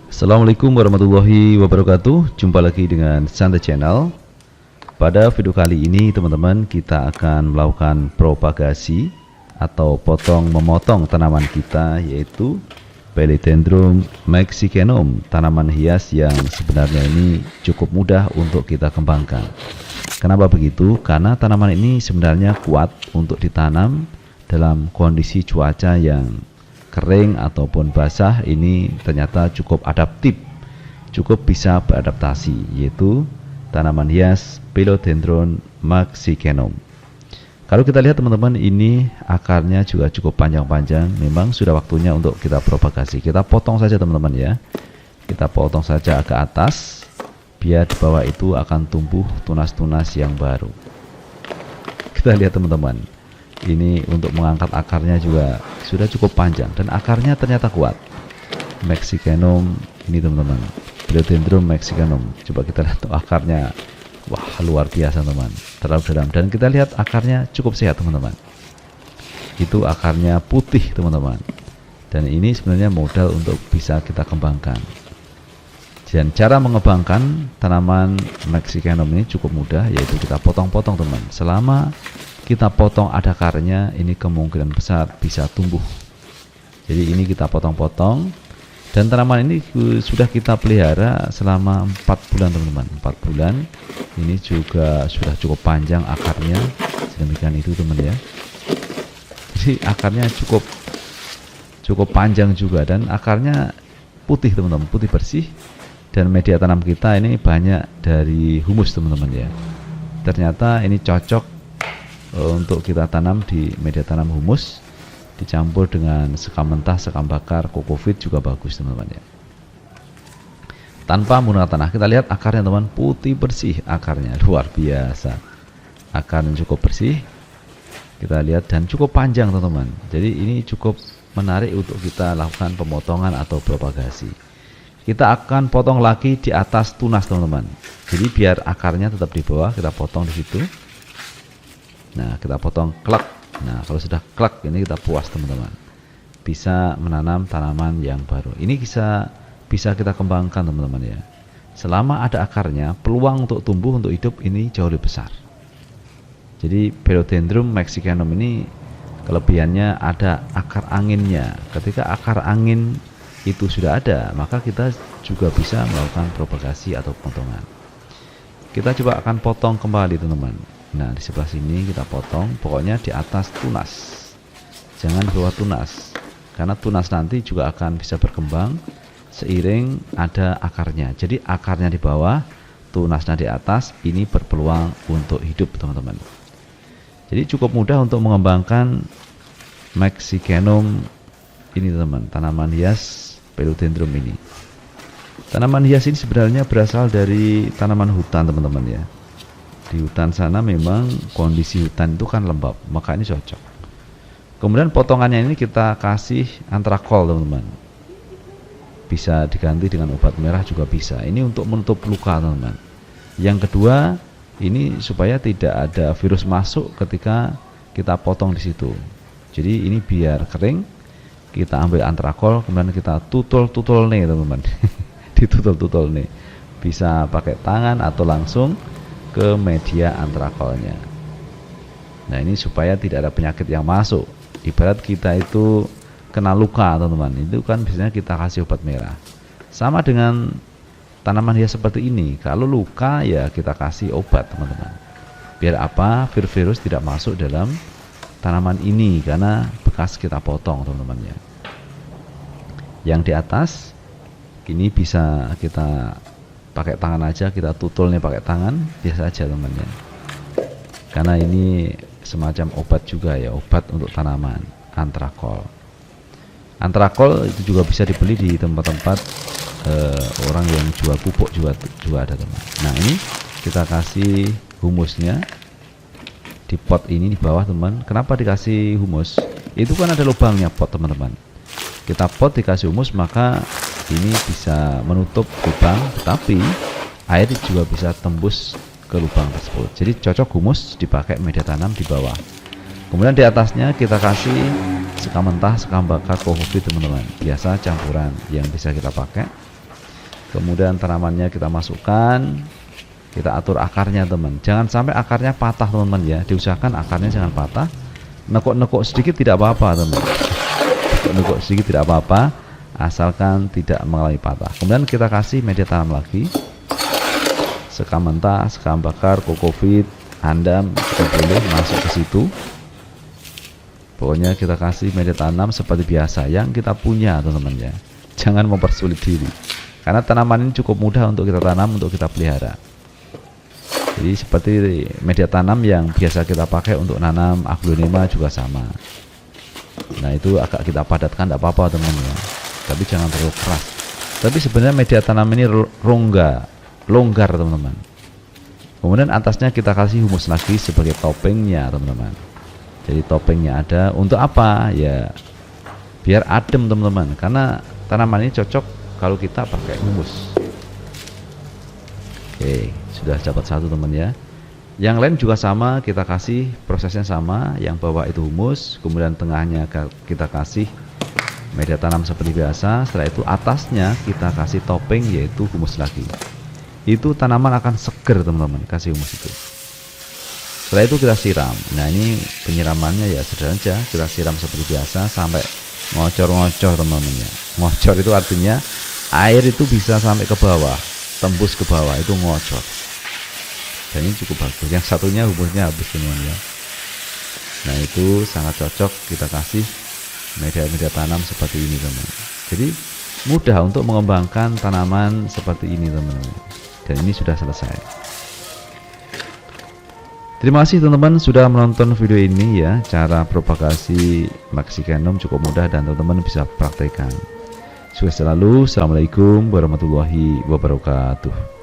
Assalamualaikum warahmatullahi wabarakatuh. Jumpa lagi dengan Santai Channel. Pada video kali ini teman-teman, kita akan melakukan propagasi atau memotong tanaman kita, yaitu Philodendron mexicanum, tanaman hias yang sebenarnya ini cukup mudah untuk kita kembangkan. Kenapa begitu? Karena tanaman ini sebenarnya kuat untuk ditanam dalam kondisi cuaca yang kering ataupun basah. Ini ternyata cukup adaptif, cukup bisa beradaptasi, yaitu tanaman hias Philodendron mexicanum. Kalau kita lihat teman-teman, ini akarnya juga cukup panjang-panjang. Memang sudah waktunya untuk kita propagasi. Kita potong saja teman-teman ya. Kita potong saja ke atas, biar di bawah itu akan tumbuh tunas-tunas yang baru. Kita lihat teman-teman, ini untuk mengangkat akarnya juga sudah cukup panjang dan akarnya ternyata kuat. Mexicanum ini teman-teman, Philodendron mexicanum. Coba kita lihat akarnya, wah luar biasa teman, terlalu dalam. Dan kita lihat akarnya cukup sehat teman-teman. Itu akarnya putih teman-teman. Dan ini sebenarnya modal untuk bisa kita kembangkan. Dan cara mengembangkan tanaman mexicanum ini cukup mudah, yaitu kita potong-potong teman. Selama kita potong ada akarnya, ini kemungkinan besar bisa tumbuh. Jadi ini kita potong-potong, dan tanaman ini sudah kita pelihara selama 4 bulan teman-teman. 4 bulan ini juga sudah cukup panjang akarnya, sedemikian itu teman ya. Jadi akarnya cukup panjang juga, dan akarnya putih teman-teman, putih bersih. Dan media tanam kita ini banyak dari humus teman-teman ya. Ternyata ini cocok untuk kita tanam di media tanam humus, dicampur dengan sekam mentah, sekam bakar, kokopit juga bagus teman-teman ya. Tanpa menggunakan tanah, kita lihat akarnya teman, putih bersih akarnya, luar biasa. Akarnya cukup bersih, kita lihat, dan cukup panjang teman-teman. Jadi ini cukup menarik untuk kita lakukan pemotongan atau propagasi. Kita akan potong lagi di atas tunas teman-teman. Jadi biar akarnya tetap di bawah, kita potong di situ. Nah, kita potong klek. Nah, kalau sudah klek ini kita puas teman-teman, bisa menanam tanaman yang baru. Ini bisa kita kembangkan teman-teman ya. Selama ada akarnya, peluang untuk tumbuh, untuk hidup ini jauh lebih besar. Jadi Philodendron mexicanum ini kelebihannya ada akar anginnya. Ketika akar angin itu sudah ada, maka kita juga bisa melakukan propagasi atau potongan. Kita coba akan potong kembali teman-teman. Nah, di sebelah sini kita potong, pokoknya di atas tunas, jangan di bawah tunas, karena tunas nanti juga akan bisa berkembang seiring ada akarnya. Jadi akarnya di bawah, tunasnya di atas, ini berpeluang untuk hidup teman-teman. Jadi cukup mudah untuk mengembangkan mexicanum ini teman, tanaman hias Philodendron ini. Tanaman hias ini sebenarnya berasal dari tanaman hutan teman-teman ya. Di hutan sana memang kondisi hutan itu kan lembab, maka ini cocok. Kemudian potongannya ini kita kasih antrakol teman-teman. Bisa diganti dengan obat merah juga bisa. Ini untuk menutup luka teman-teman. Yang kedua, ini supaya tidak ada virus masuk ketika kita potong di situ. Jadi ini biar kering, kita ambil antrakol, kemudian kita tutul nih teman-teman. Ditutul nih, bisa pakai tangan atau langsung ke media antrakolnya. Nah, ini supaya tidak ada penyakit yang masuk. Ibarat kita itu kena luka teman-teman, itu kan biasanya kita kasih obat merah. Sama dengan tanaman hias seperti ini, kalau luka ya kita kasih obat teman-teman. Biar apa? Virus tidak masuk dalam tanaman ini, karena bekas kita potong teman-teman ya. Yang di atas ini bisa kita pakai tangan aja, kita tutul nih pakai tangan biasa aja teman ya, karena ini semacam obat juga ya, obat untuk tanaman, antrakol. Antrakol itu juga bisa dibeli di tempat-tempat orang yang jual pupuk juga ada teman. Nah, ini kita kasih humusnya di pot ini di bawah teman. Kenapa dikasih humus? Itu kan ada lubangnya pot teman-teman. Kita pot dikasih humus, maka ini bisa menutup lubang, tetapi air juga bisa tembus ke lubang tersebut. Jadi cocok humus dipakai media tanam di bawah. Kemudian di atasnya kita kasih sekam mentah, sekam bakar, kokopit teman-teman. Biasa campuran yang bisa kita pakai. Kemudian tanamannya kita masukkan, kita atur akarnya teman. Jangan sampai akarnya patah teman-teman ya, diusahakan akarnya jangan patah. Nekuk-nekuk sedikit tidak apa-apa teman, nekuk sedikit tidak apa-apa, asalkan tidak mengalami patah. Kemudian kita kasih media tanam lagi, sekam mentah, sekam bakar, kokopit, andam, kita boleh masuk ke situ. Pokoknya kita kasih media tanam seperti biasa yang kita punya teman-teman ya, jangan mempersulit diri, karena tanaman ini cukup mudah untuk kita tanam, untuk kita pelihara. Jadi seperti media tanam yang biasa kita pakai untuk nanam aglonema juga sama. Nah itu agak kita padatkan, tidak apa-apa teman-teman ya, tapi jangan terlalu keras. Tapi sebenarnya media tanam ini longgar teman-teman. Kemudian atasnya kita kasih humus lagi sebagai topengnya teman-teman. Jadi topengnya ada untuk apa ya, biar adem teman-teman, karena tanaman ini cocok kalau kita pakai humus. Oke, sudah dapat satu teman ya. Yang lain juga sama, kita kasih prosesnya sama. Yang bawah itu humus, kemudian tengahnya kita kasih media tanam seperti biasa. Setelah itu atasnya kita kasih topeng yaitu humus lagi. Itu tanaman akan seger teman-teman, kasih humus itu. Setelah itu kita siram. Nah ini penyiramannya ya sederhana aja, kita siram seperti biasa sampai ngocor-ngocor teman-teman ya. Ngocor itu artinya air itu bisa sampai ke bawah, tembus ke bawah, itu ngocor. Dan ini cukup bagus. Yang satunya humusnya habis teman-teman ya. Nah itu sangat cocok kita kasih media-media tanam seperti ini teman-teman. Jadi mudah untuk mengembangkan tanaman seperti ini teman-teman. Dan ini sudah selesai. Terima kasih teman-teman sudah menonton video ini ya. Cara propagasi Mexicanum cukup mudah dan teman-teman bisa praktekkan. Sukses selalu. Assalamualaikum warahmatullahi wabarakatuh.